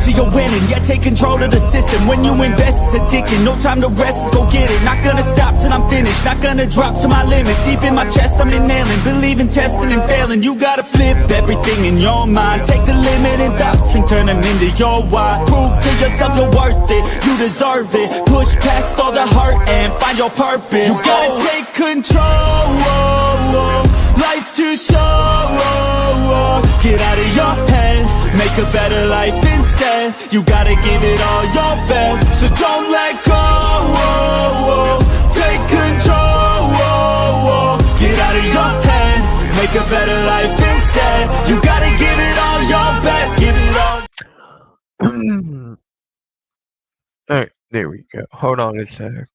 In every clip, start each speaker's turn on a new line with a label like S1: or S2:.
S1: till you're winning. Yeah, take control of the system. When you invest, it's addicting. No time to rest, let's go get it. Not gonna stop till I'm finished. Not gonna drop to my limits. Deep in my chest, I'm inhaling. Believe in testing and failing. You gotta flip everything in your mind. Take the limiting thoughts and turn them into your why. Prove to yourself you're worth it. You deserve it. Push past all the hurt and find your purpose. You gotta take control. Life's too short. Get out of your head. Make a better life instead. You gotta give it all your best. So don't let go. Take control. Get out of your head. Make a better life instead. You gotta give it all your best. Give it all.
S2: Alright, there we go. Hold on a sec.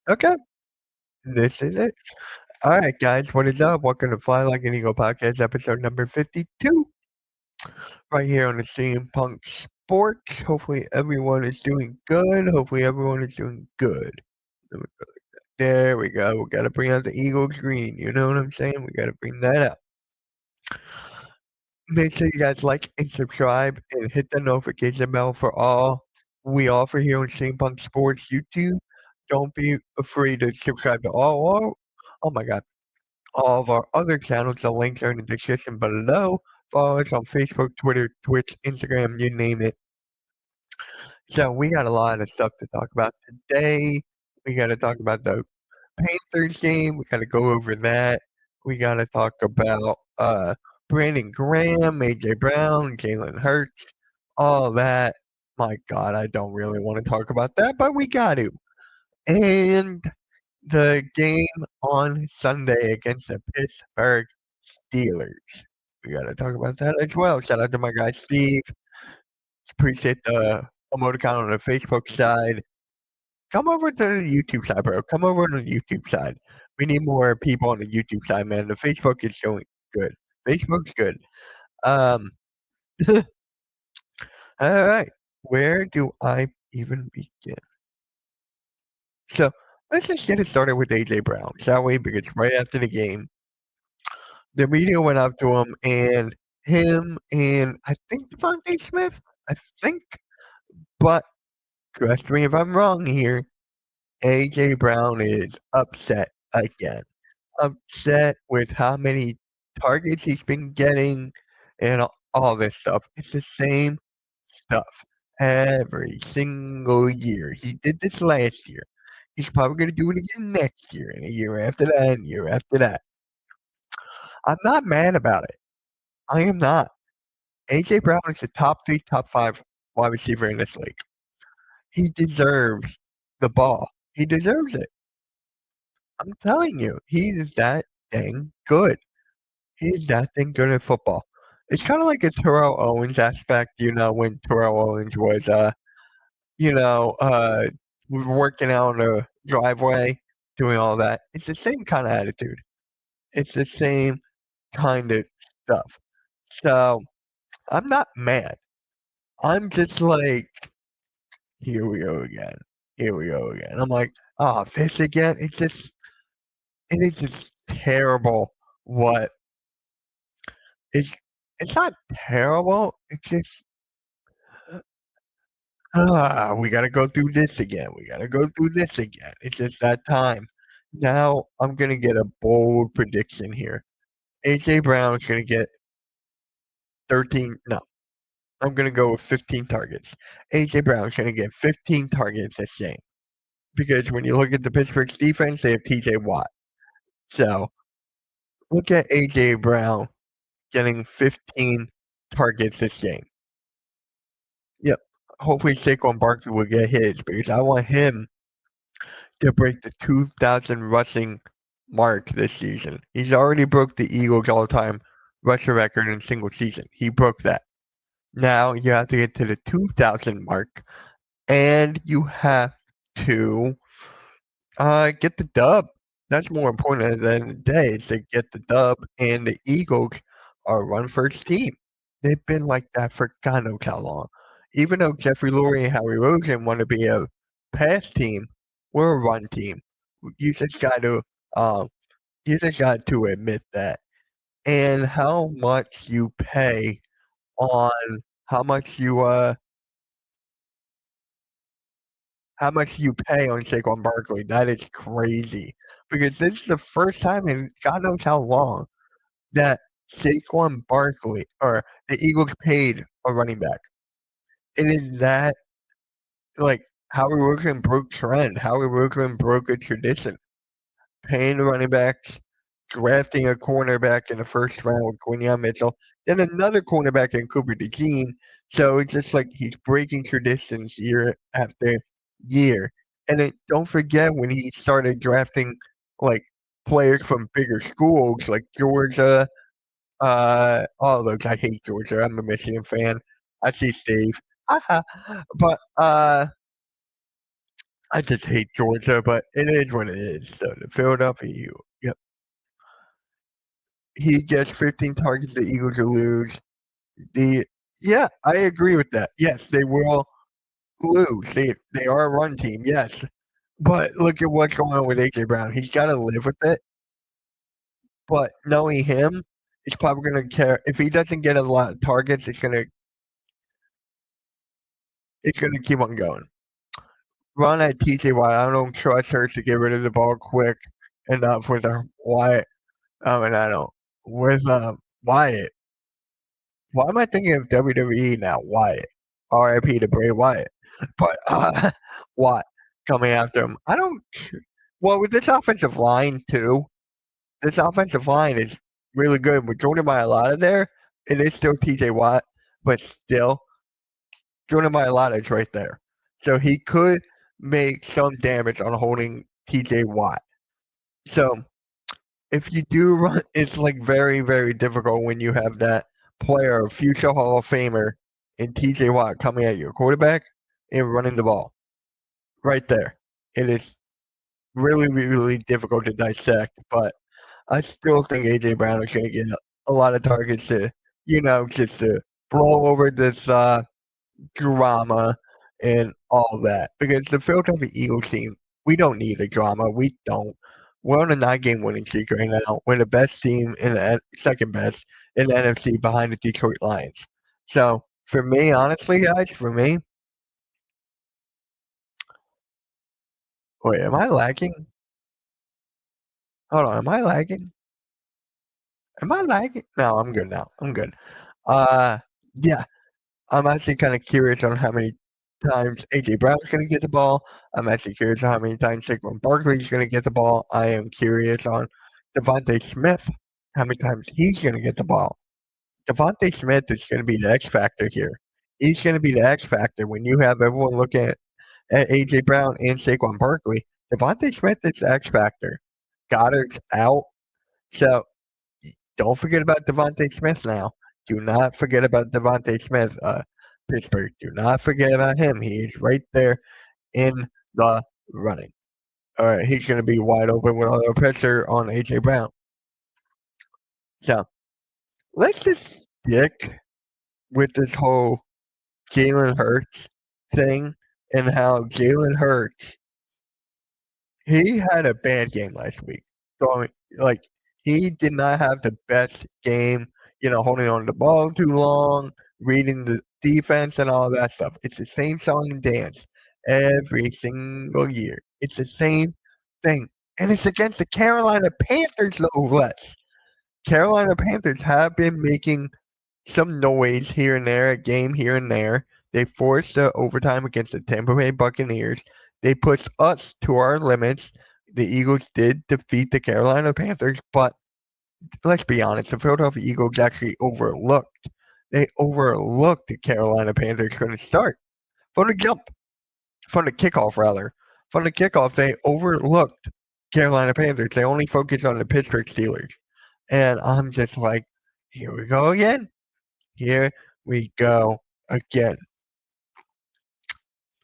S2: Okay, this is it. Alright, guys, what is up? Welcome to Fly Like an Eagle Podcast, episode number 52. Right here on the CM Punk Sports. Hopefully, everyone is doing good. There we go. We gotta bring out the Eagles green. You know what I'm saying? We gotta bring that out. Make sure you guys like and subscribe and hit the notification bell for all we offer here on CM Punk Sports YouTube. Don't be afraid to subscribe to all of our other channels. The links are in the description below. Follow us on Facebook, Twitter, Twitch, Instagram, you name it. So we got a lot of stuff to talk about today. We got to talk about the Panthers game. We got to go over that. We got to talk about Brandon Graham, AJ Brown, Jalen Hurts, all that. My God, I don't really want to talk about that, but we got to. And the game on Sunday against the Pittsburgh Steelers. We got to talk about that as well. Shout out to my guy Steve. Appreciate the emoticon on the Facebook side. Come over to the YouTube side, bro. Come over to the YouTube side. We need more people on the YouTube side, man. The Facebook is going good. Facebook's good. All right. Where do I even begin? So let's just get it started with AJ Brown, shall we? Because right after the game, the media went up to him and I think Devontae Smith, but correct me if I'm wrong here, AJ Brown is upset again. Upset with how many targets he's been getting and all this stuff. It's the same stuff every single year. He did this last year. He's probably going to do it again next year, and a year after that, and a year after that. I'm not mad about it. I am not. AJ Brown is the top 3, top 5 wide receiver in this league. He deserves the ball. He deserves it. I'm telling you, he is that dang good. He is that dang good at football. It's kind of like a Terrell Owens aspect, when Terrell Owens was, working out on the driveway, doing all that. It's the same kind of attitude. It's the same kind of stuff. So I'm not mad. I'm just like, here we go again. I'm like, oh, this again? It is just terrible what it's not terrible. It's just we gotta go through this again. It's just that time. Now I'm gonna get a bold prediction here. AJ Brown is gonna get 13. No, I'm gonna go with 15 targets. AJ Brown is gonna get 15 targets this game. Because when you look at the Pittsburgh's defense, they have TJ Watt. So look at AJ Brown getting 15 targets this game. Yep. Hopefully Saquon Barkley will get his because I want him to break the 2,000 rushing mark this season. He's already broke the Eagles all-time rushing record in a single season. He broke that. Now you have to get to the 2,000 mark, and you have to get the dub. That's more important at the end of the day is to get the dub, and the Eagles are a run-first team. They've been like that for God knows how long. Even though Jeffrey Lurie and Howie Roseman want to be a pass team, we're a run team. You just got to admit that. And how much you pay on how much you pay on Saquon Barkley. That is crazy because this is the first time in God knows how long that Saquon Barkley or the Eagles paid a running back. It is that like Howie Roseman broke trend. Howie Roseman broke a tradition. Paying the running backs, drafting a cornerback in the first round with Quinion Mitchell, then another cornerback in Cooper DeJean. So it's just like he's breaking traditions year after year. And then don't forget when he started drafting like players from bigger schools like Georgia. All those I hate Georgia. I'm a Michigan fan. I see Steve. Haha. But I just hate Georgia, but it is what it is. So the Philadelphia Eagles. Yep. He gets 15 targets, the Eagles will lose. The Yeah, I agree with that. Yes, they will lose. They are a run team, yes. But look at what's going on with AJ Brown. He's got to live with it. But knowing him, he's probably going to care. If he doesn't get a lot of targets, it's gonna keep on going. Run at TJ Watt. I don't trust her to get rid of the ball quick enough with her Wyatt. I don't with Wyatt. Why am I thinking of WWE now? Wyatt. R.I.P. to Bray Wyatt. But Watt coming after him. I don't. Well, with this offensive line too, this offensive line is really good. With Jordan Mailata there, it is still T.J. Watt, but still Jordan Mailata is right there, so he could make some damage on holding T.J. Watt. So if you do run, it's like very, very difficult when you have that player, future Hall of Famer, and TJ Watt coming at your quarterback and running the ball right there. It is really, really difficult to dissect, but I still think AJ Brown is going to get a lot of targets to, just to blow over this drama and all that. Because the Philadelphia Eagles team, we don't need the drama. We don't. We're on a 9-game winning streak right now. We're the best team in the second best in the NFC behind the Detroit Lions. So for me, honestly, guys, wait, am I lagging? Hold on, am I lagging? Am I lagging? No, I'm good now. I'm good. Uh, yeah, I'm actually kind of curious on how many times AJ Brown's going to get the ball. I'm actually curious on how many times Saquon Barkley's going to get the ball. I am curious on Devontae Smith, how many times he's going to get the ball. Devontae Smith is going to be the X factor here. He's going to be the X factor when you have everyone looking at AJ Brown and Saquon Barkley. Devontae Smith is the X factor. Goddard's out, so don't forget about Devontae Smith now. Do not forget about Devontae Smith, Pittsburgh. Do not forget about him. He is right there in the running. All right, he's going to be wide open with a pressure on AJ Brown. So let's just stick with this whole Jalen Hurts thing and how Jalen Hurts he had a bad game last week. So I mean, like he did not have the best game, holding on to the ball too long, reading the defense and all that stuff. It's the same song and dance every single year. It's the same thing. And it's against the Carolina Panthers, no less. Carolina Panthers have been making some noise here and there, a game here and there. They forced the overtime against the Tampa Bay Buccaneers. They pushed us to our limits. The Eagles did defeat the Carolina Panthers, but let's be honest, the Philadelphia Eagles actually overlooked. They overlooked the Carolina Panthers from the start, from the jump, from the kickoff rather. From the kickoff, they overlooked Carolina Panthers. They only focused on the Pittsburgh Steelers. And I'm just like, here we go again. Here we go again.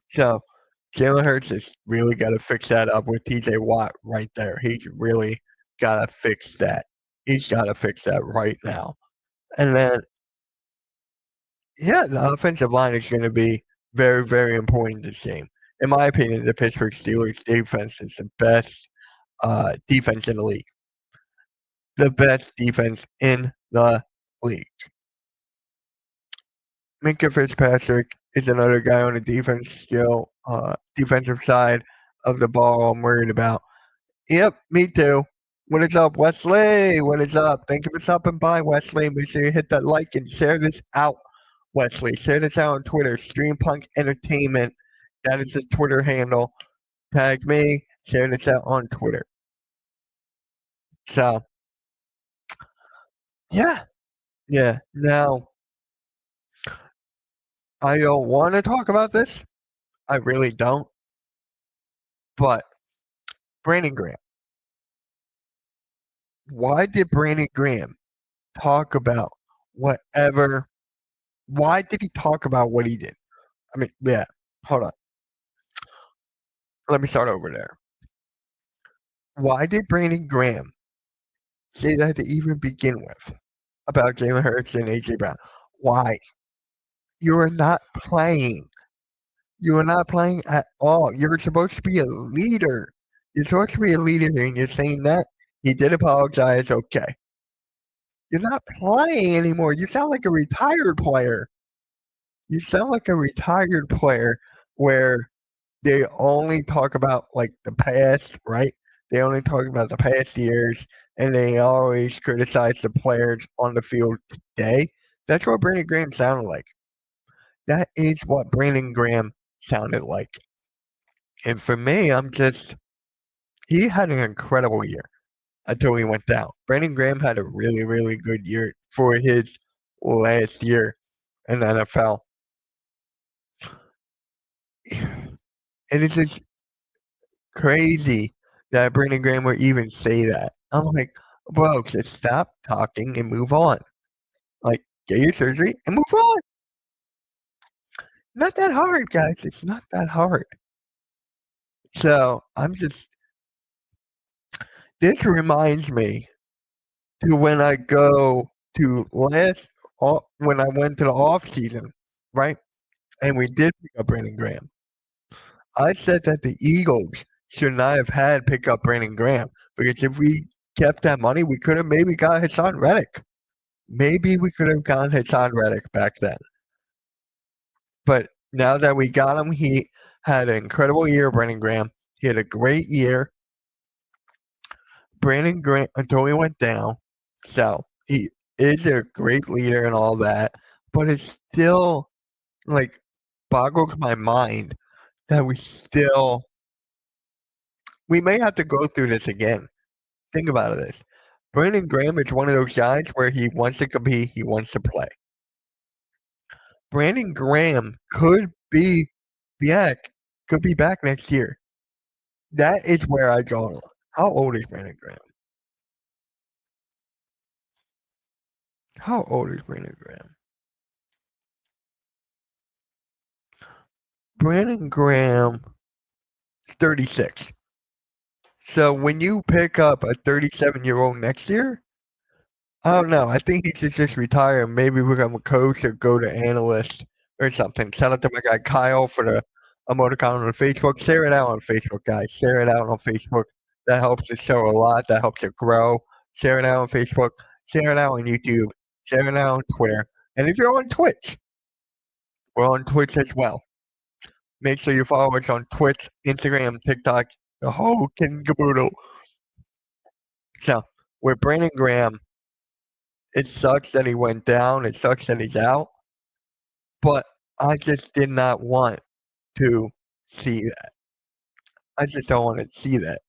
S2: So Jalen Hurts has really got to fix that up with TJ Watt right there. He's really got to fix that. He's got to fix that right now. And then, yeah, the offensive line is going to be very, very important this game. In my opinion, the Pittsburgh Steelers defense is the best defense in the league. The best defense in the league. Minka Fitzpatrick is another guy on the defensive side of the ball I'm worried about. Yep, me too. What is up, Wesley? What is up? Thank you for stopping by, Wesley. Make sure you hit that like and share this out, Wesley. Share this out on Twitter. Streampunk Entertainment. That is the Twitter handle. Tag me. Share this out on Twitter. So, yeah. Yeah. Now, I don't want to talk about this. I really don't. But Brandon Graham. Why did Brandon Graham talk about whatever? Why did he talk about what he did? I mean, yeah, hold on. Let me start over there. Why did Brandon Graham say that to even begin with about Jalen Hurts and AJ Brown? Why? You are not playing. You are not playing at all. You're supposed to be a leader. You're supposed to be a leader here, and you're saying that. He did apologize. Okay. You're not playing anymore. You sound like a retired player. You sound like a retired player where they only talk about like the past, right? They only talk about the past years and they always criticize the players on the field today. That's what Brandon Graham sounded like. That is what Brandon Graham sounded like. And for me, he had an incredible year until he went down. Brandon Graham had a really, really good year for his last year in the NFL. And it's just crazy that Brandon Graham would even say that. I'm like, bro, just stop talking and move on. Like, get your surgery and move on. Not that hard, guys. It's not that hard. So this reminds me to when I go to when I went to the off season, right? And we did pick up Brandon Graham. I said that the Eagles should not have had pick up Brandon Graham because if we kept that money, we could have maybe got Hassan Reddick. Maybe we could have gotten Hassan Reddick back then. But now that we got him, he had an incredible year, Brandon Graham. He had a great year. Brandon Graham until he went down. So he is a great leader and all that. But it's still like boggles my mind that we may have to go through this again. Think about this. Brandon Graham is one of those guys where he wants to compete, he wants to play. Brandon Graham back, could be back next year. That is where I draw. How old is Brandon Graham? How old is Brandon Graham? Brandon Graham is 36. So when you pick up a 37-year-old next year, I don't know. I think he should just retire and maybe become a coach or go to analyst or something. Shout out to my guy Kyle for the emoticon on Facebook. Share it out on Facebook, guys. Share it out on Facebook. That helps the show a lot. That helps it grow. Share it out on Facebook. Share it out on YouTube. Share it out on Twitter. And if you're on Twitch, we're on Twitch as well. Make sure you follow us on Twitch, Instagram, TikTok, the whole kit and caboodle. So with Brandon Graham, it sucks that he went down. It sucks that he's out. But I just did not want to see that. I just don't want to see that.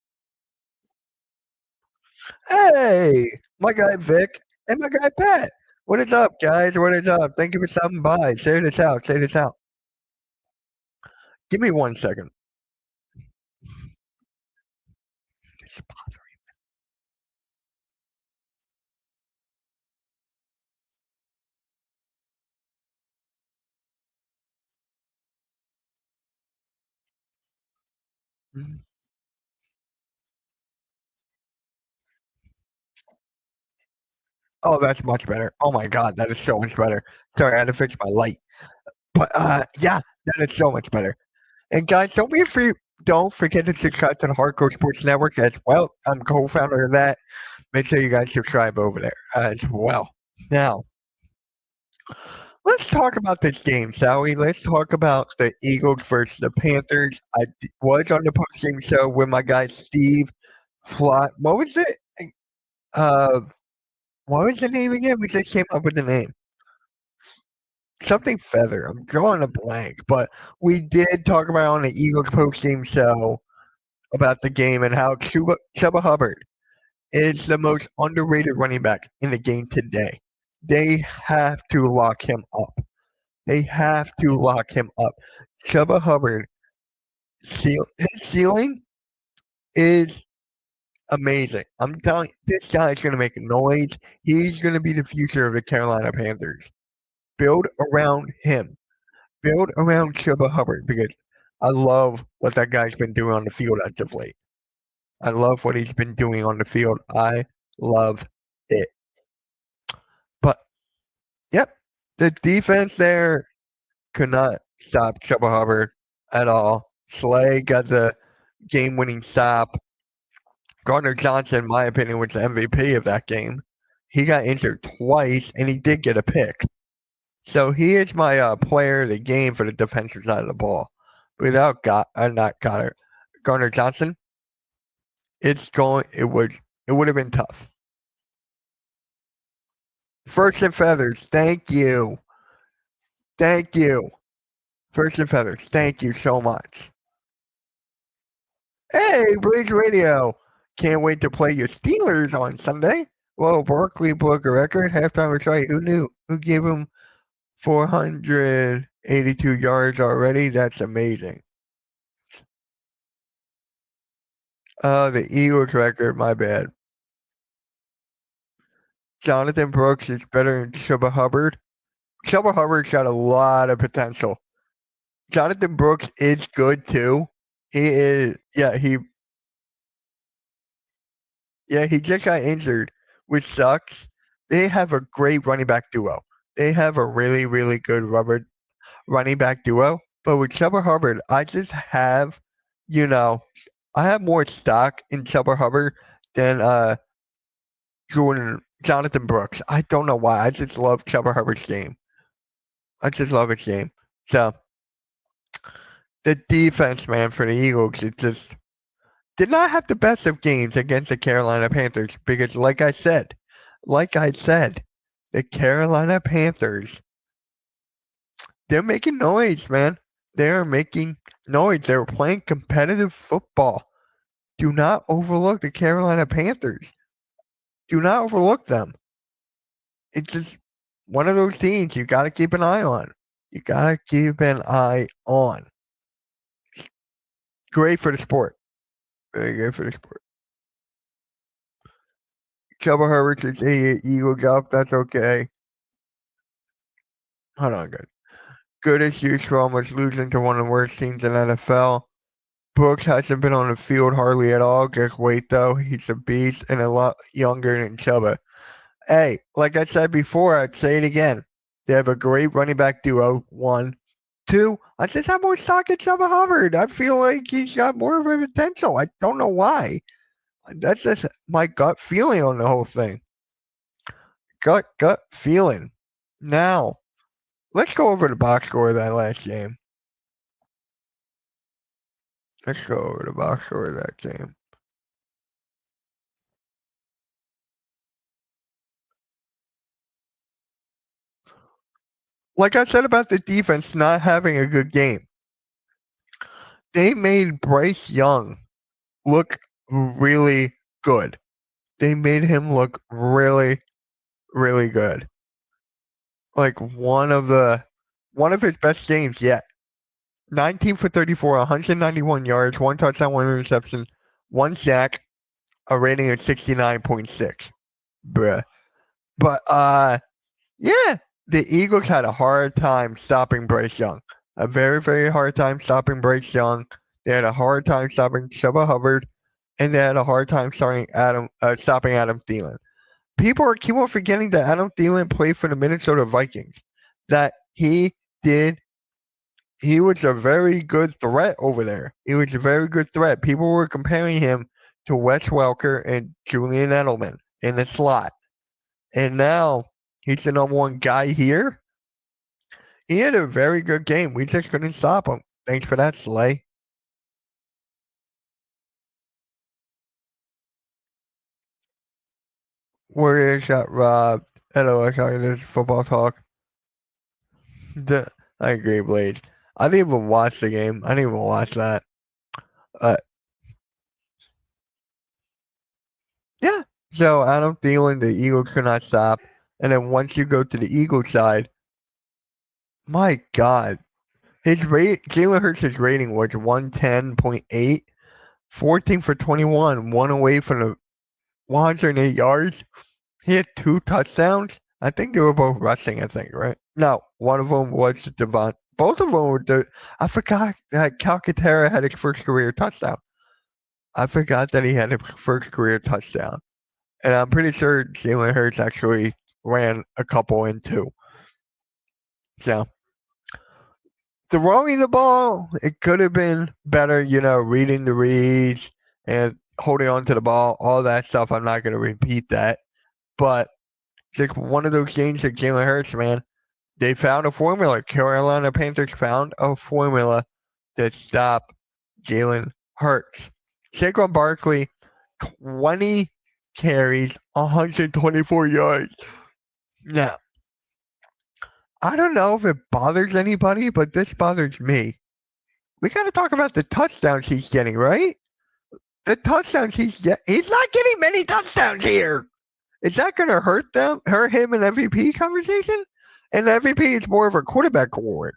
S2: Hey, my guy Vic and my guy Pat. What is up, guys? What is up? Thank you for stopping by. Share this out. Share this out. Give me 1 second. It's bothering me. Oh, that's much better. Oh my god, that is so much better. Sorry, I had to fix my light. But yeah, that is so much better. And guys, don't forget to subscribe to the Hardcore Sports Network as well. I'm co-founder of that. Make sure you guys subscribe over there as well. Now, Let's talk about this game, shall we? Let's talk about the Eagles versus the Panthers. Was on the postgame show with my guy Steve Fly. What was it? Uh, what was the name again? We just came up with the name. Something Feather. I'm drawing a blank, but we did talk about on the Eagles postgame show about the game and how Chuba Hubbard is the most underrated running back in the game today. They have to lock him up. They have to lock him up. Chuba Hubbard, his ceiling is amazing. I'm telling you, this guy's going to make noise. He's going to be the future of the Carolina Panthers. Build around him. Build around Chuba Hubbard because I love what that guy's been doing on the field as of late. I love what he's been doing on the field. I love it. But, yep, the defense there could not stop Chuba Hubbard at all. Slay got the game-winning stop. Gardner Johnson, in my opinion, was the MVP of that game. He got injured twice, and he did get a pick. So he is my player of the game for the defensive side of the ball. Without not Gardner Johnson, it would have been tough. First and Feathers, thank you. Thank you. First and Feathers, thank you so much. Hey, Blaze Radio. Can't wait to play your Steelers on Sunday. Well, Barkley broke a record. Halftime was right. Who knew? Who gave him 482 yards already? That's amazing. The Eagles record, my bad. Jonathan Brooks is better than Chuba Hubbard. Chuba Hubbard's got a lot of potential. Jonathan Brooks is good too. He is, he just got injured, which sucks. They have a great running back duo. They have a really, really good running back duo. But with Chuba Hubbard, I just have, I have more stock in Chuba Hubbard than Jonathan Brooks. I don't know why. I just love Chuba Hubbard's game. I just love his game. So the defense, man, for the Eagles, it just did not have the best of games against the Carolina Panthers because, like I said, the Carolina Panthers, they're making noise, man. They're making noise. They're playing competitive football. Do not overlook the Carolina Panthers. Do not overlook them. It's just one of those teams you got to keep an eye on. You got to keep an eye on. Great for the sport. Very good for the sport. Chuba Herbert is a Eagle job. That's okay. Hold on, good. Good as usual, almost losing to one of the worst teams in NFL. Brooks hasn't been on the field hardly at all. Just wait, though. He's a beast and a lot younger than Chuba. Hey, like I said before, I'd say it again. They have a great running back duo. 1. 2, I just have more stock in Chuba Hubbard. I feel like he's got more of a potential. I don't know why. That's just my gut feeling on the whole thing. Gut feeling. Now, let's go over the box score of that last game. Let's go over the box score of that game. Like I said about the defense not having a good game, they made Bryce Young look really good. They made him look really, really good. Like one of his best games yet. 19 for 34, 191 yards, 1 touchdown, 1 interception, 1 sack, a rating of 69.6. Bruh. But yeah, the Eagles had a hard time stopping Bryce Young. A very, very hard time stopping Bryce Young. They had a hard time stopping Chuba Hubbard, and they had a hard time stopping Adam Thielen. People keep on forgetting that Adam Thielen played for the Minnesota Vikings. That he was a very good threat over there. He was a very good threat. People were comparing him to Wes Welker and Julian Edelman in the slot. And now he's the number one guy here. He had a very good game. We just couldn't stop him. Thanks for that, Slay. Warriors got robbed. Hello, I'm sorry, this is football talk. I agree, Blaze. I didn't even watch the game. I didn't even watch that. Uh, yeah. So Adam Thielen, the Eagles could not stop. And then once you go to the Eagles side, my God, his rate, Jalen Hurts' rating was 110.8, 14 for 21, one away from the 108 yards. He had 2 touchdowns. I think they were both rushing, I think, right? No, one of them was Devon. Both of them were I forgot that Calcaterra had his first career touchdown. I forgot that he had his first career touchdown. And I'm pretty sure Jalen Hurts actually ran a couple in too. So throwing the ball, it could have been better, reading the reads and holding on to the ball, all that stuff. I'm not going to repeat that. But just one of those games that Jalen Hurts, man, they found a formula. Carolina Panthers found a formula to stop Jalen Hurts. Saquon Barkley, 20 carries, 124 yards. Now, I don't know if it bothers anybody, but this bothers me. We got to talk about the touchdowns he's getting, right? The touchdowns he's not getting many touchdowns here. Is that going to hurt him in MVP conversation? And MVP is more of a quarterback award.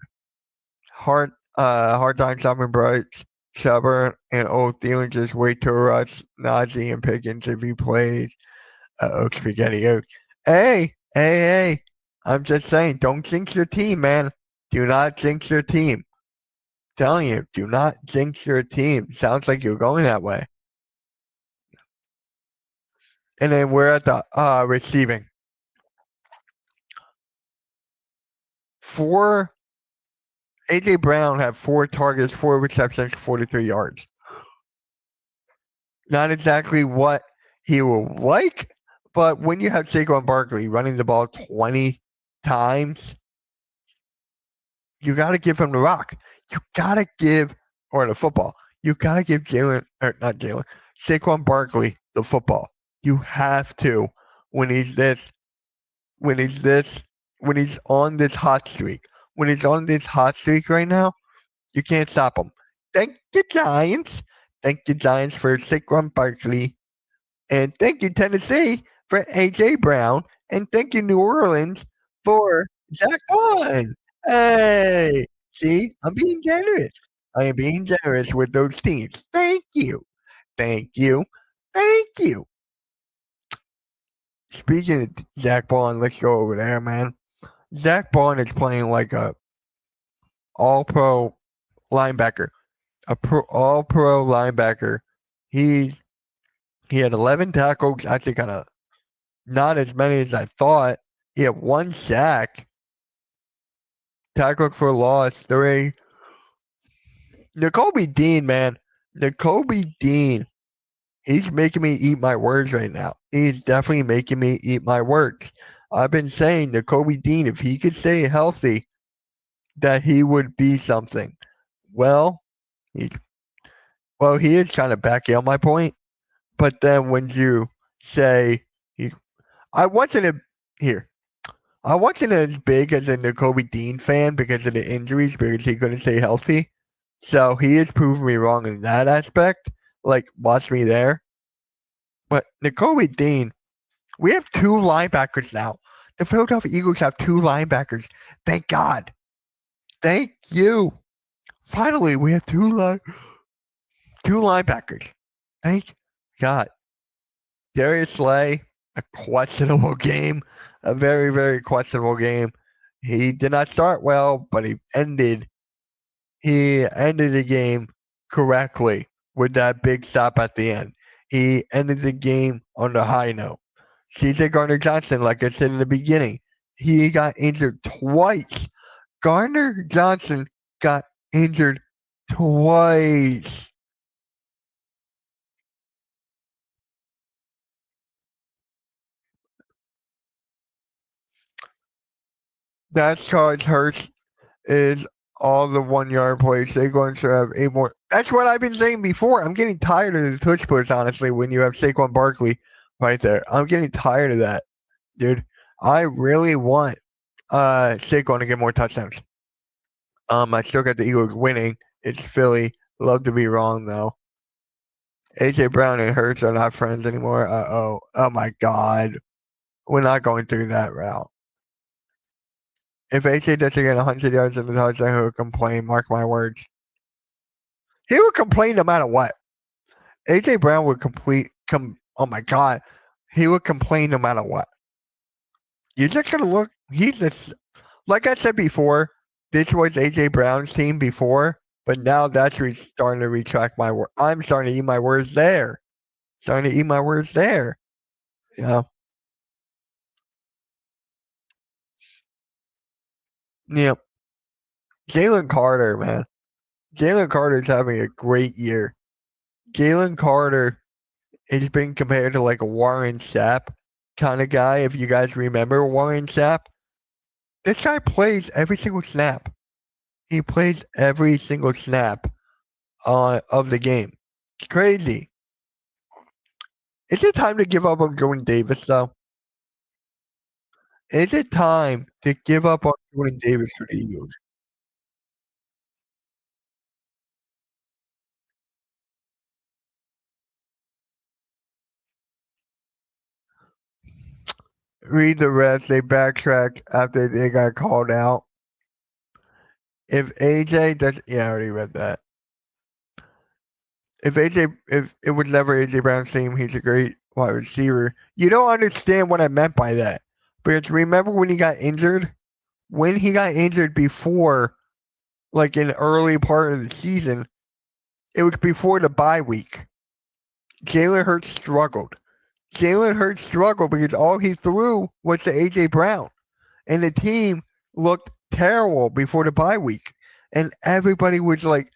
S2: Hard time stopping Bright, Chubb, and Old Thielen just wait to rush Najee and Pickens if he plays. Spaghetti Oak. Hey, I'm just saying, don't jinx your team, man. Do not jinx your team. Telling you, do not jinx your team. Sounds like you're going that way. And then we're at the receiving. 4 AJ Brown had 4 targets, 4 receptions, 43 yards. Not exactly what he would like, but when you have Saquon Barkley running the ball 20 times, you got to give him the rock. You got to give, or the football. You got to give Saquon Barkley the football. You have to when he's this, when he's this, when he's on this hot streak. When he's on this hot streak right now, you can't stop him. Thank you, Giants. Thank you, Giants, for Saquon Barkley. And thank you, Tennessee, for A.J. Brown. And thank you, New Orleans, for Saquon. Hey, see, I'm being generous. I am being generous with those teams. Thank you. Thank you. Thank you. Speaking of Zach Bond, let's go over there, man. Zach Bond is playing like a all-pro linebacker. All-pro linebacker. He he had 11 tackles, actually kind of not as many as I thought. He had 1 sack, tackled for loss, 3. Nakobe Dean, man. Nakobe Dean. He's making me eat my words right now. He's definitely making me eat my words. I've been saying Nakobe Dean, if he could stay healthy, that he would be something. Well, he he is kind of backing on my point. But then when you say he, I wasn't a here. I wasn't as big as a Nakobe Dean fan because of the injuries, because he couldn't stay healthy. So he has proven me wrong in that aspect. Like, watch me there. But Nakobe Dean, we have 2 linebackers now. The Philadelphia Eagles have 2 linebackers. Thank God. Thank you. Finally, we have 2 linebackers. Thank God. Darius Slay, a questionable game. A very, very questionable game. He did not start well, but he ended the game correctly with that big stop at the end. He ended the game on the high note. CJ Gardner Johnson, like I said in the beginning, he got injured twice. Gardner Johnson got injured twice. That's Charles Hurst. is all the 1 yard plays. Saquon should have 8 more. That's what I've been saying before. I'm getting tired of the tush push, honestly, when you have Saquon Barkley right there. I'm getting tired of that, dude. I really want Saquon to get more touchdowns. I still got the Eagles winning. It's Philly. Love to be wrong though. AJ Brown and Hurts are not friends anymore. Oh. Oh my God. We're not going through that route. If AJ doesn't get 100 yards in the touchdown, he'll complain. Mark my words. He would complain no matter what. AJ Brown would oh my God. He would complain no matter what. You're just gonna look. He's just like I said before. This was AJ Brown's team before, but now that's starting to retract my word. I'm starting to eat my words there. Starting to eat my words there. Yeah. Yep. Jalen Carter, man. Jalen Carter's having a great year. Jalen Carter has been compared to like a Warren Sapp kind of guy. If you guys remember Warren Sapp, this guy plays every single snap. He plays every single snap of the game. It's crazy. Is it time to give up on Jordan Davis, though? Is it time to give up on Jordan Davis for the Eagles? Read the rest. They backtracked after they got called out. If AJ does, yeah, I already read that. If it was never AJ Brown's team, he's a great wide receiver. You don't understand what I meant by that. Because remember when he got injured? When he got injured before, like in the early part of the season, it was before the bye week. Jalen Hurts struggled. Jalen Hurts struggled because all he threw was to AJ Brown. And the team looked terrible before the bye week. And everybody was like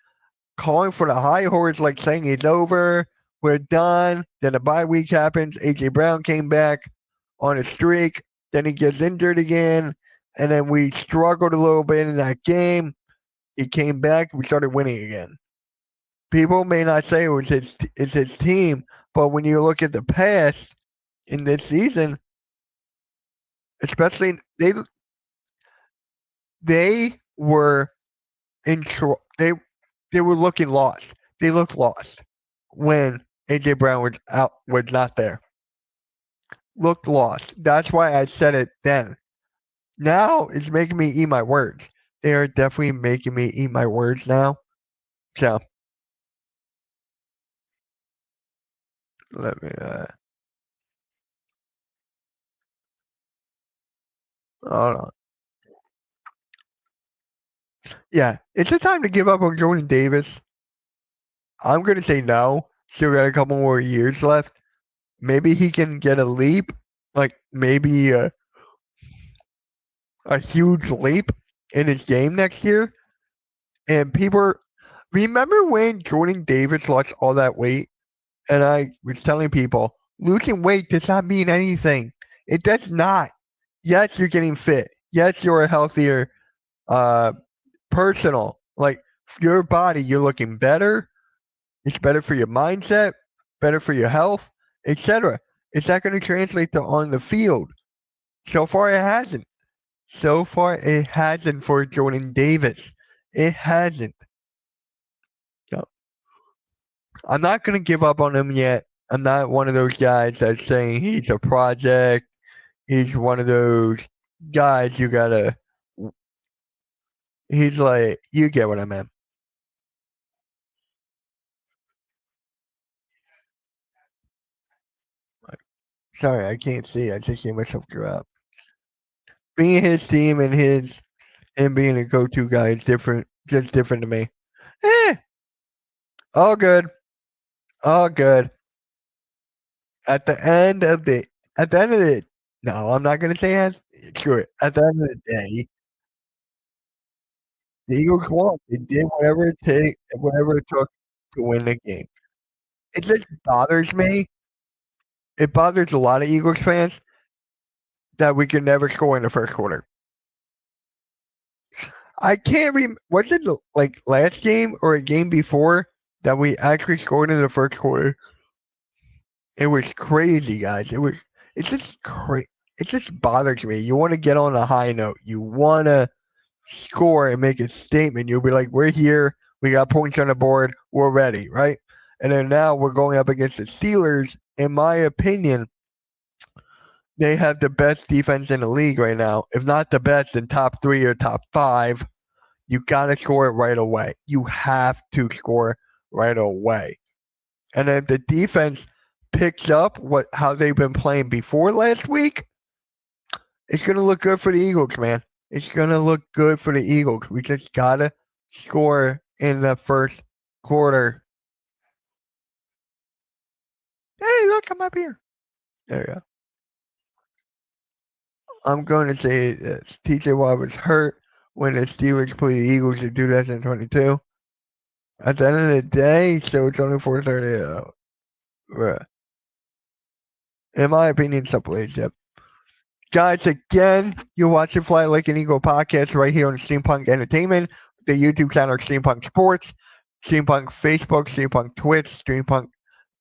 S2: calling for the high horse, like saying it's over, we're done. Then the bye week happens. AJ Brown came back on a streak. Then he gets injured again. And then we struggled a little bit in that game. He came back. We started winning again. People may not say it's his team, but when you look at the past in this season, especially they were they were looking lost. They looked lost when AJ Brown was not there. Looked lost. That's why I said it then. Now it's making me eat my words. They are definitely making me eat my words now. So let me hold on. Yeah, is it time to give up on Jordan Davis? I'm gonna say no. Still got a couple more years left. Maybe he can get a leap, like maybe a huge leap in his game next year. And people remember when Jordan Davis lost all that weight, and I was telling people losing weight does not mean anything. It does not. Yes, you're getting fit. Yes, you're a healthier uh personal. Like your body, you're looking better. It's better for your mindset, better for your health, etc. Is that going to translate to on the field? So far, it hasn't. So far, it hasn't for Jordan Davis. It hasn't. So, I'm not going to give up on him yet. I'm not one of those guys that's saying he's a project. He's one of those guys you gotta. He's like, you get what I meant. Sorry, I can't see. I just gave myself a drop. Being his team and him being a go-to guy is different. Just different to me. Eh, all good. All good. At the end of the at the end of the no, I'm not gonna say that. Screw it. At the end of the day, the Eagles won. They did whatever it took to win the game. It just bothers me. It bothers a lot of Eagles fans that we could never score in the first quarter. I can't remember. Was it like last game or a game before that we actually scored in the first quarter? It was crazy, guys. It's just crazy. It just bothers me. You want to get on a high note. You want to score and make a statement. You'll be like, we're here. We got points on the board. We're ready, right? And then now we're going up against the Steelers. In my opinion, they have the best defense in the league right now. If not the best, in top 3 or top 5. You got to score it right away. You have to score right away. And then the defense picks up how they've been playing before last week. It's going to look good for the Eagles, man. It's going to look good for the Eagles. We just got to score in the first quarter. Hey, look, I'm up here. There you go. I'm going to say this. TJ Watt was hurt when the Steelers played the Eagles in 2022. At the end of the day, so it's only 4:30. In my opinion, simple as yep. Guys, again, you're watching Fly Like an Eagle podcast right here on Steampunk Entertainment, the YouTube channel Steampunk Sports, Steampunk Facebook, Steampunk Twitch, Steampunk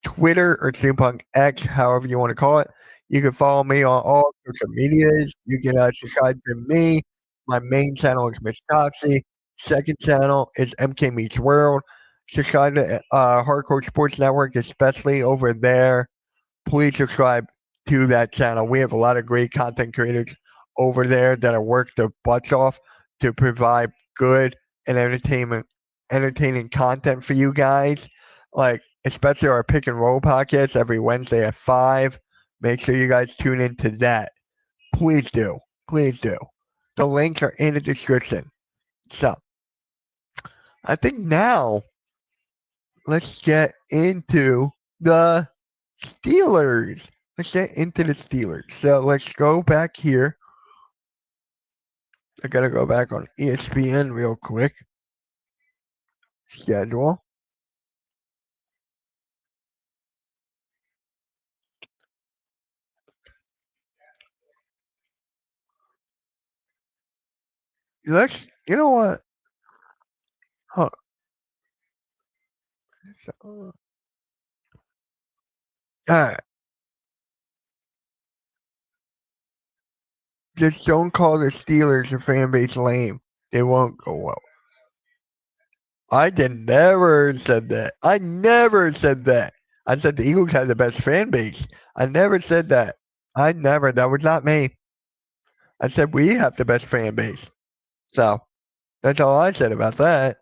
S2: Twitter, or Steampunk X, however you want to call it. You can follow me on all social medias. You can subscribe to me. My main channel is Miss Toxie. Second channel is MK Meets World. Subscribe to Hardcore Sports Network, especially over there. Please subscribe to that channel. We have a lot of great content creators over there that are work their butts off to provide good and entertaining content for you guys. Like especially our pick and roll podcast every Wednesday at 5. Make sure you guys tune into that. Please do. Please do. The links are in the description. So I think now let's get into the Steelers. Let's get into the Steelers. So let's go back here. I gotta go back on ESPN real quick. Schedule. You know what? Huh. All right. Just don't call the Steelers a fan base lame. It won't go well. I never said that. I never said that. I said the Eagles had the best fan base. I never said that. That was not me. I said we have the best fan base. So that's all I said about that.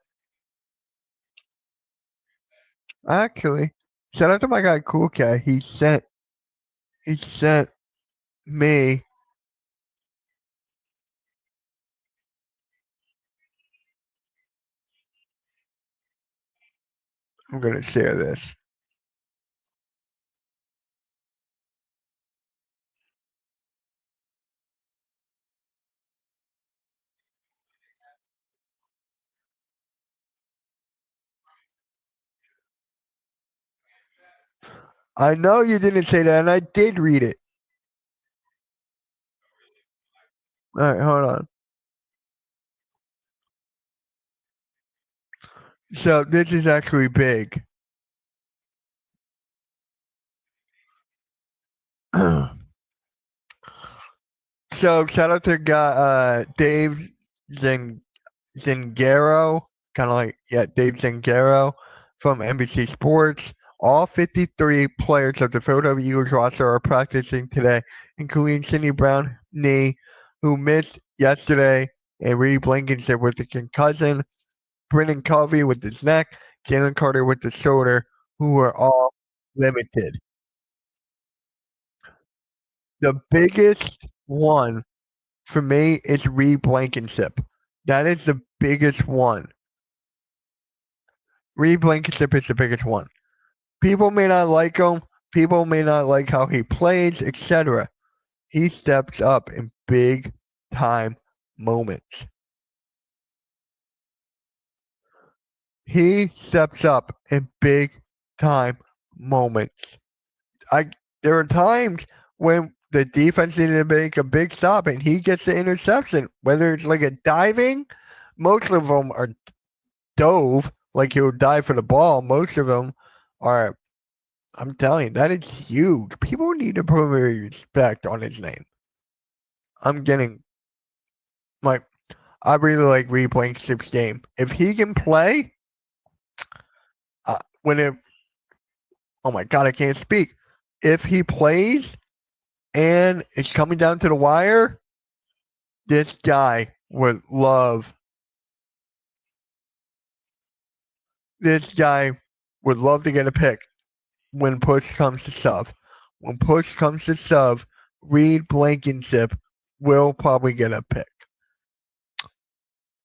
S2: Actually, shout out to my guy Cool Cat. He sent me. I'm gonna share this. I know you didn't say that, and I did read it. All right, hold on. So this is actually big. So shout out to Dave Zingaro, kind of like Dave Zingaro from NBC Sports. All 53 players of the Philadelphia Eagles roster are practicing today, including Sidney Brown, knee, who missed yesterday, and Reed Blankenship with the concussion, Brendan Covey with his neck, Jalen Carter with the shoulder, who are all limited. The biggest one for me is Reed Blankenship. That is the biggest one. Reed Blankenship is the biggest one. People may not like him. People may not like how he plays, etc. He steps up in big time moments. He steps up in big time moments. There are times when the defense needed to make a big stop and he gets the interception, whether it's like a diving Most of them are dove, like he'll die for the ball. Most of them are. I'm telling you, that is huge. People need to put respect on his name. I'm getting like I really like Reed Blankenship's game. If he can play, when it oh my god, I can't speak. If he plays and it's coming down to the wire, this guy would love. This guy would love to get a pick when push comes to shove. When push comes to shove, Reed Blankenship will probably get a pick.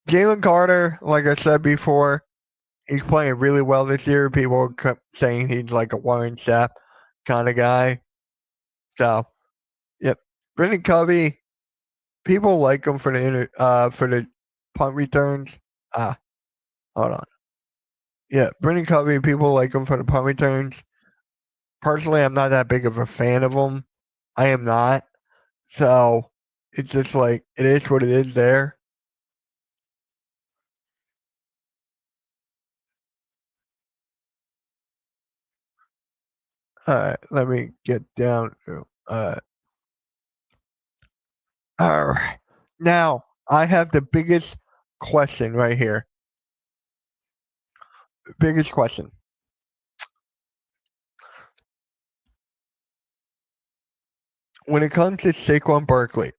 S2: Jalen Carter, like I said before, he's playing really well this year. People kept saying he's like a Warren Sapp kind of guy. So, yep. Brendan Covey, people like him for the punt returns. Hold on. Yeah, Brendan Covey, people like him for the punt returns. Personally, I'm not that big of a fan of him. I am not. So it's just like it is what it is there. Let me get down to all right. Now I have the biggest question right here. Biggest question. When it comes to Saquon Barkley,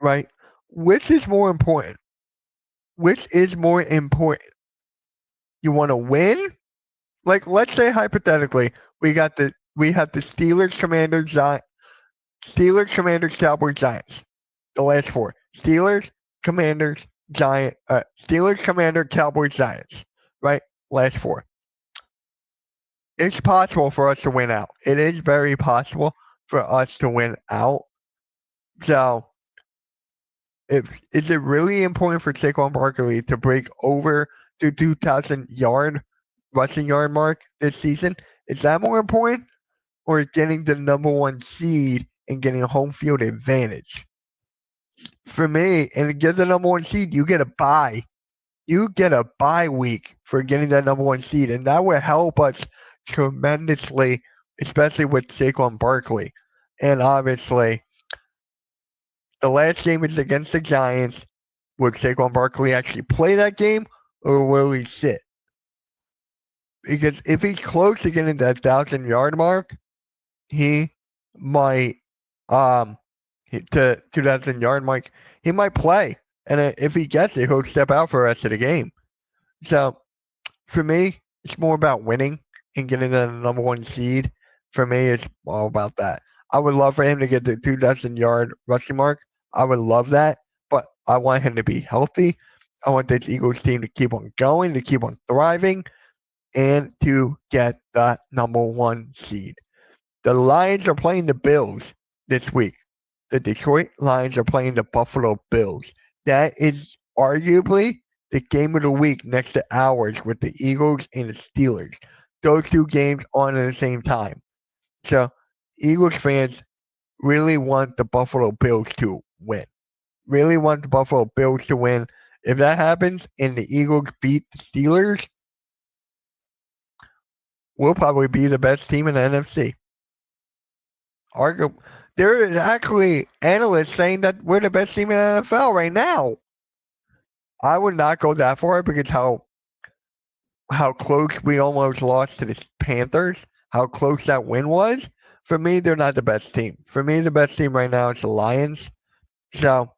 S2: right? Which is more important? Which is more important? You want to win? Like, let's say hypothetically, we have the Steelers, Commanders, Cowboys, Giants. The last four: Steelers, Commanders, Steelers, Commander, Cowboys, Giants. Right, last four. It's possible for us to win out. It is very possible for us to win out. So, is it really important for Saquon Barkley to break over the 2,000 rushing yard mark this season? Is that more important, or getting the number one seed and getting a home field advantage? For me, and to get the number one seed, you get a bye. You get a bye week for getting that number one seed, and that would help us tremendously, especially with Saquon Barkley. And obviously, the last game is against the Giants. Would Saquon Barkley actually play that game, or will he sit? Because if he's close to getting that 1,000 yard mark, he might to 2,000 yard mark. He might play, and if he gets it, he'll step out for the rest of the game. So for me, it's more about winning and getting the number one seed. For me, it's all about that. I would love for him to get the 2,000 yard rushing mark. I would love that, but I want him to be healthy. I want this Eagles team to keep on going, to keep on thriving, and to get the number one seed. The Lions are playing the Bills this week. The Detroit Lions are playing the Buffalo Bills. That is arguably the game of the week next to ours with the Eagles and the Steelers. Those two games on at the same time. So, Eagles fans really want the Buffalo Bills to win. Really want the Buffalo Bills to win. If that happens and the Eagles beat the Steelers, we'll probably be the best team in the NFC. There is actually analysts saying that we're the best team in the NFL right now. I would not go that far because how close we almost lost to the Panthers, how close that win was. For me, they're not the best team. For me, the best team right now is the Lions. So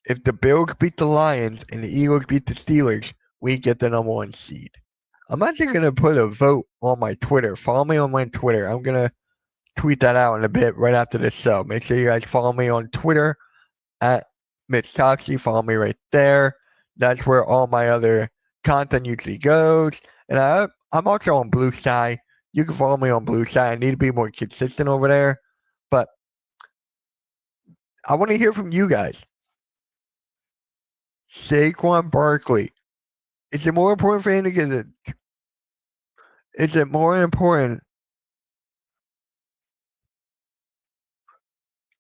S2: if the Bills beat the Lions and the Eagles beat the Steelers, we get the number one seed. I'm actually gonna put a vote on my Twitter. Follow me on my Twitter. I'm gonna tweet that out in a bit right after this show. Make sure you guys follow me on Twitter at Mitch Toxie. Follow me right there. That's where all my other content usually goes. And I'm also on Blue Sky. You can follow me on Blue Sky. I need to be more consistent over there. But I want to hear from you guys. Saquon Barkley. Is it more important for him to get it? Is it more important?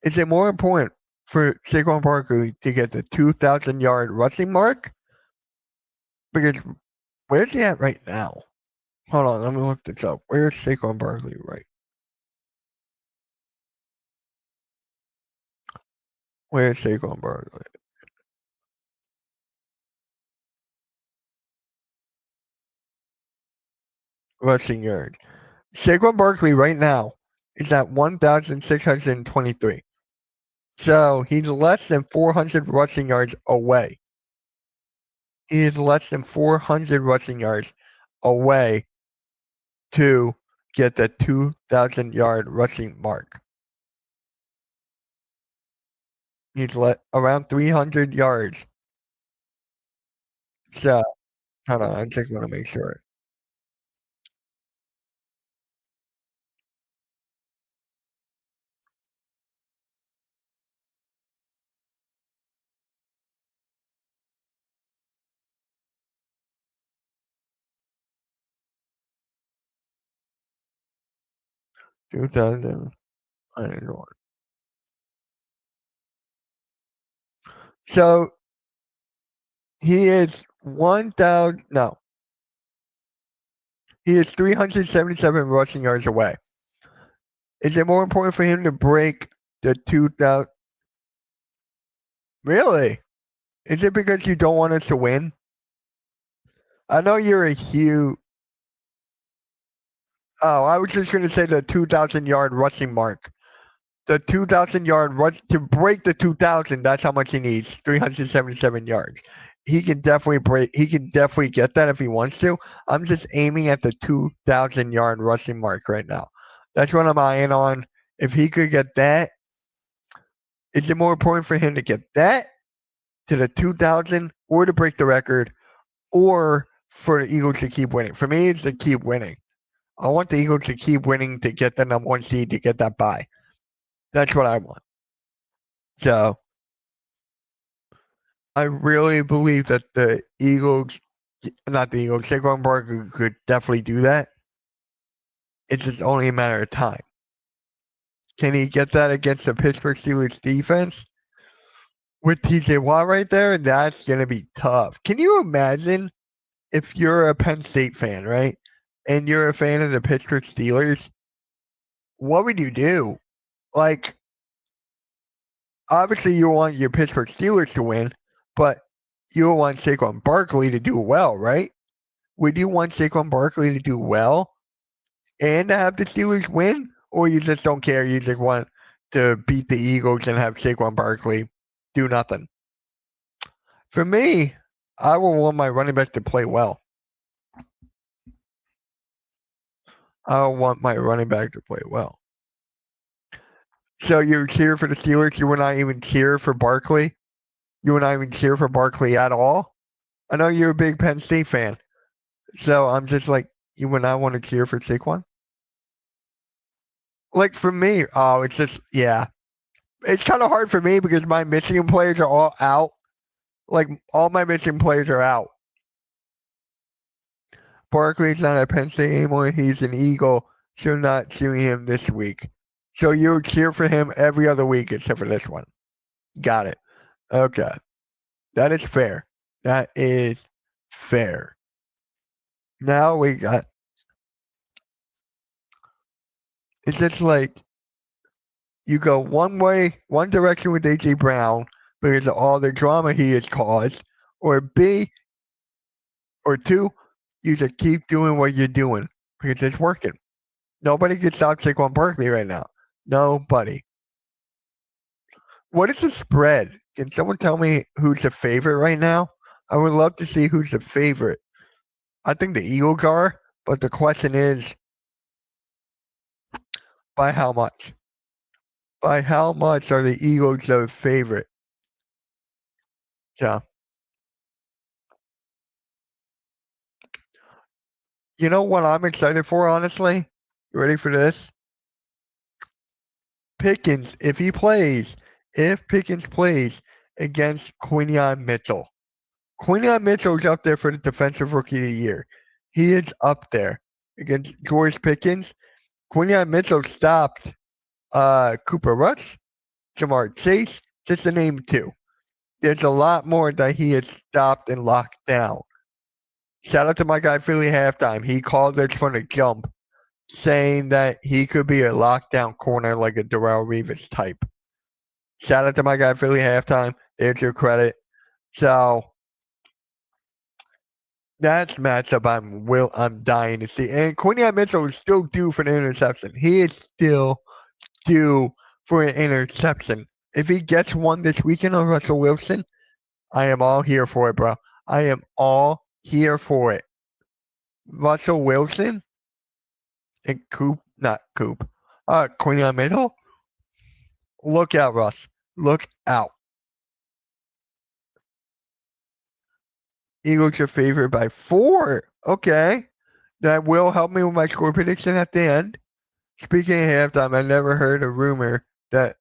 S2: Is it more important for Saquon Barkley to get the 2,000 yard rushing mark, Because where's he at right now? Hold on, let me look this up. Where's Saquon Barkley right? Where's Saquon Barkley? Rushing yards. Saquon Barkley right now is at 1,623. So he's less than 400 rushing yards away. He is less than 400 rushing yards away to get the 2,000 yard rushing mark. He's around 300 yards. So, hold on, I just want to make sure. Two thousand. So he is 1,000. No, he is 377 rushing yards away. Is it more important for him to break the 2,000? Really? Is it because you don't want us to win? I know you're a huge. Oh, I was just going to say the 2,000 yard rushing mark. The 2,000 yard rush to break the 2,000. That's how much he needs. 377 yards. He can definitely break. He can definitely get that if he wants to. I'm just aiming at the 2,000 yard rushing mark right now. That's what I'm eyeing on. If he could get that, is it more important for him to get that to the 2,000 or to break the record or for the Eagles to keep winning? For me, it's to keep winning. I want the Eagles to keep winning to get the number one seed to get that bye. That's what I want. So I really believe that the Eagles, not the Eagles, Saquon Barkley could definitely do that. It's just only a matter of time. Can he get that against the Pittsburgh Steelers defense? With TJ Watt right there, that's going to be tough. Can you imagine if you're a Penn State fan, right? And you're a fan of the Pittsburgh Steelers? What would you do? Like, obviously, you want your Pittsburgh Steelers to win, but you want Saquon Barkley to do well, right? Would you want Saquon Barkley to do well and to have the Steelers win, or you just don't care? You just want to beat the Eagles and have Saquon Barkley do nothing? For me, I will want my running back to play well. I want my running back to play well. So you cheer for the Steelers? You would not even cheer for Barkley? You would not even cheer for Barkley at all? I know you're a big Penn State fan. So I'm just like, you would not want to cheer for Saquon? Like for me, oh, it's just yeah. It's kind of hard for me because my Michigan players are all out. Like all my Michigan players are out. Barkley's not at Penn State anymore. He's an Eagle. So not cheering him this week. So you cheer for him every other week except for this one. Got it. Okay. That is fair. That is fair. Now we got. It's just like you go one way, one direction with AJ Brown because of all the drama he has caused, or B, or two, you just keep doing what you're doing because it's working. Nobody can stop Saquon Barkley right now. Nobody. What is the spread? Can someone tell me who's the favorite right now? I would love to see who's the favorite. I think the Eagles are, but the question is by how much? By how much are the Eagles the favorite? So, you know what I'm excited for, honestly? You ready for this? Pickens, if Pickens plays against Quinion Mitchell. Quinion Mitchell is up there for the defensive rookie of the year. He is up there against George Pickens. Quinion Mitchell stopped Cooper Rush, Jamar Chase, just to name two. There's a lot more that he has stopped and locked down. Shout out to my guy Philly halftime. He called this from the jump, saying that he could be a lockdown corner like a Darrell Revis type. Shout out to my guy Philly halftime. There's your credit. So that's matchup I'm dying to see. And Quinion Mitchell is still due for the interception. He is still due for an interception. If he gets one this weekend on Russell Wilson, I am all here for it, bro. I am all here for it. Russell Wilson and Quinion Mitchell. Look out, Russ. Look out. Eagles are favored by 4. Okay. That will help me with my score prediction at the end. Speaking of halftime, I never heard a rumor that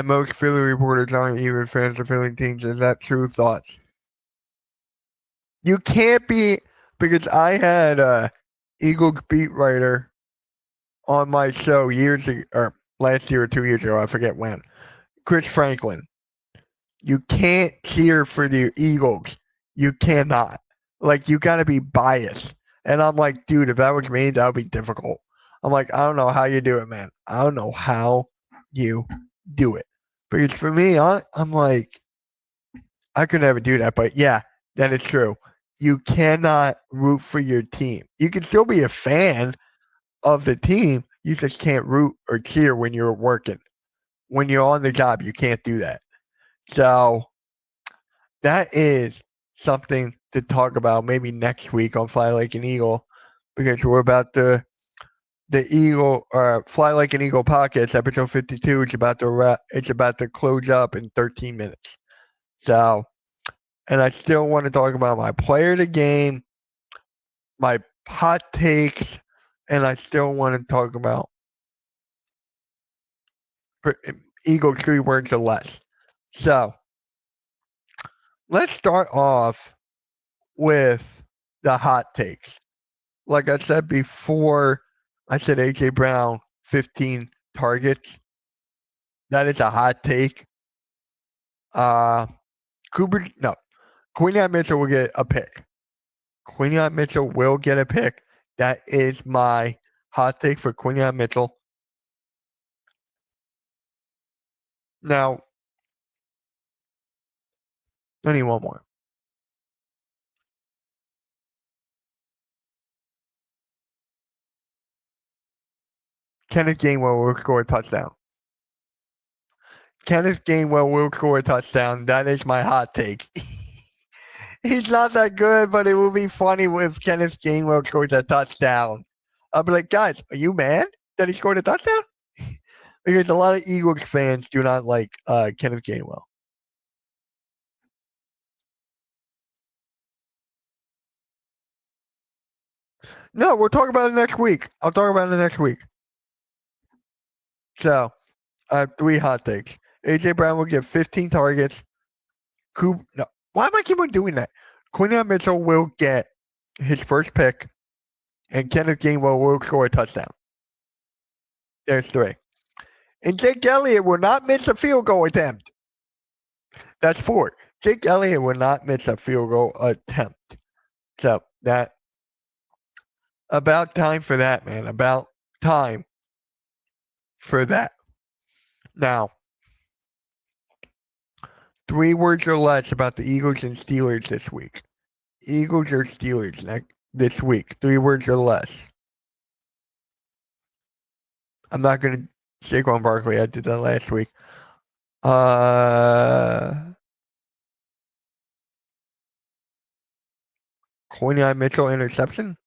S2: most Philly reporters aren't even fans of Philly teams. Is that true? Thoughts? You can't be, because I had a Eagles beat writer on my show years ago, or last year or 2 years ago, I forget when. Chris Franklin. You can't cheer for the Eagles. You cannot. Like, you got to be biased. And I'm like, dude, if that was me, that would be difficult. I'm like, I don't know how you do it, man. I don't know how you do it. Because for me, I'm like, I could never do that. But yeah, that is true. You cannot root for your team. You can still be a fan of the team. You just can't root or cheer when you're working. When you're on the job, you can't do that. So that is something to talk about maybe next week on Fly Like an Eagle, because we're about the Eagle Fly Like an Eagle podcast episode 52. It's about to close up in 13 minutes. So, and I still want to talk about my player of the game, my hot takes, and I still want to talk about Eagle 3 words or less. So let's start off with the hot takes. Like I said before, I said A.J. Brown, 15 targets. That is a hot take. Quinion Mitchell will get a pick. Quinion Mitchell will get a pick. That is my hot take for Quinion Mitchell. Now, I need one more. Kenneth Gainwell will score a touchdown. Kenneth Gainwell will score a touchdown. That is my hot take. He's not that good, but it will be funny if Kenneth Gainwell scores a touchdown. I'll be like, guys, are you mad that he scored a touchdown? Because a lot of Eagles fans do not like Kenneth Gainwell. No, we'll talk about it next week. I'll talk about it next week. So, I have 3 hot takes. A.J. Brown will get 15 targets. No, why am I keep on doing that? Quinion Mitchell will get his first pick, and Kenneth Gainwell will score a touchdown. There's 3. And Jake Elliott will not miss a field goal attempt. That's 4. Jake Elliott will not miss a field goal attempt. So that about time for that, man. About time for that. Now, 3 words or less about the Eagles and Steelers this week. Eagles or Steelers this week. 3 words or less. I'm not going to Saquon Barkley. I did that last week. Quinion Mitchell interception.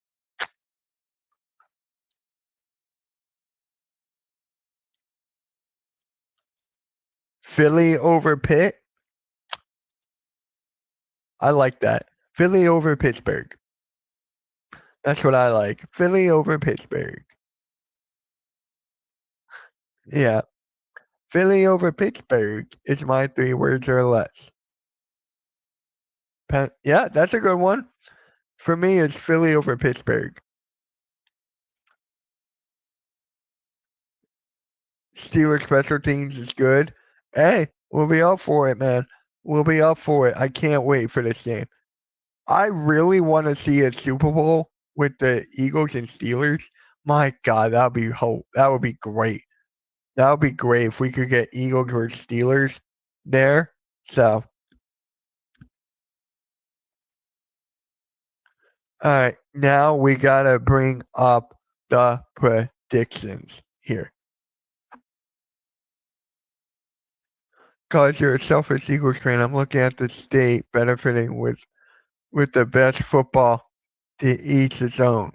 S2: Philly over Pitt. I like that. Philly over Pittsburgh. That's what I like. Philly over Pittsburgh. Yeah. Philly over Pittsburgh is my 3 words or less. Yeah, that's a good one. For me, it's Philly over Pittsburgh. Steelers special teams is good. Hey, we'll be up for it, man. We'll be up for it. I can't wait for this game. I really want to see a Super Bowl with the Eagles and Steelers. My God, that would be great. That would be great if we could get Eagles or Steelers there. So, all right, now we gotta bring up the predictions here. Because you're a selfish Eagles fan, I'm looking at the state benefiting with the best football to each its own.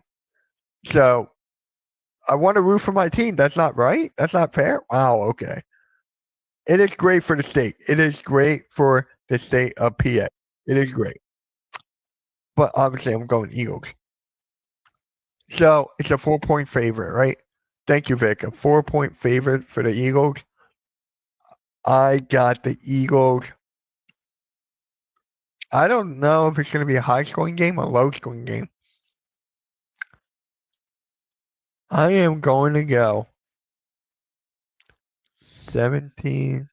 S2: So I want to root for my team. That's not right. That's not fair. Wow. Okay. It is great for the state. It is great for the state of PA. It is great. But obviously, I'm going Eagles. So it's a 4-point favorite, right? Thank you, Vic. A 4-point favorite for the Eagles. I got the Eagles. I don't know if it's going to be a high scoring game or low scoring game. I am going to go 17.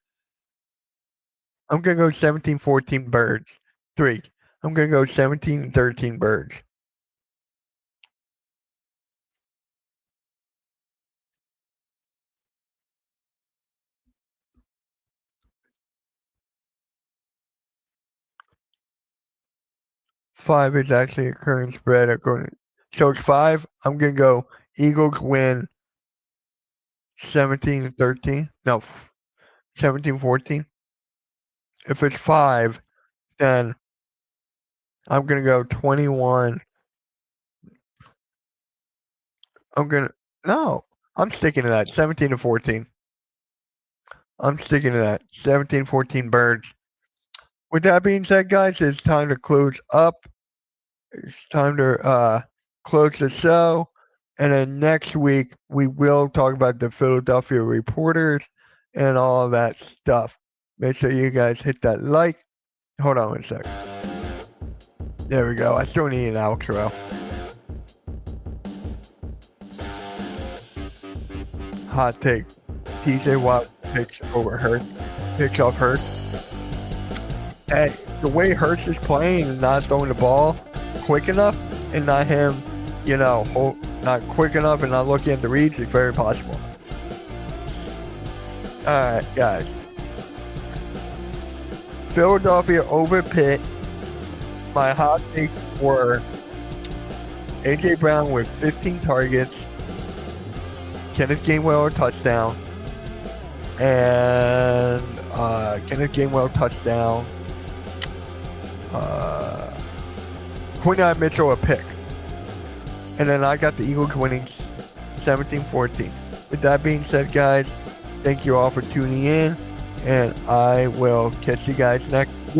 S2: I'm going to go 17-14 birds. 3. I'm going to go 17-13 birds. Five is actually a current spread according. So it's 5. I'm going to go Eagles win 17-13. No, 17-14. If it's 5, then I'm going to go 21. No, I'm sticking to that. 17-14. I'm sticking to that. 17-14 birds. With that being said, guys, it's time to close up. It's time to close the show. And then next week, we will talk about the Philadelphia Reporters and all of that stuff. Make sure you guys hit that like. Hold on one second. There we go. I still need an outro. Hot take. TJ Watt picks over Hurts. Picks off Hurts. Hey, the way Hurts is playing and not throwing the ball quick enough and not him, not quick enough and not looking at the reads is very possible. Alright, guys. Philadelphia over Pitt. My hot takes were A.J. Brown with 15 targets, Kenneth Gainwell a touchdown, and Kenneth Gainwell touchdown, Quinton Mitchell a pick. And then I got the Eagles winning 17-14. With that being said, guys, thank you all for tuning in, and I will catch you guys next week.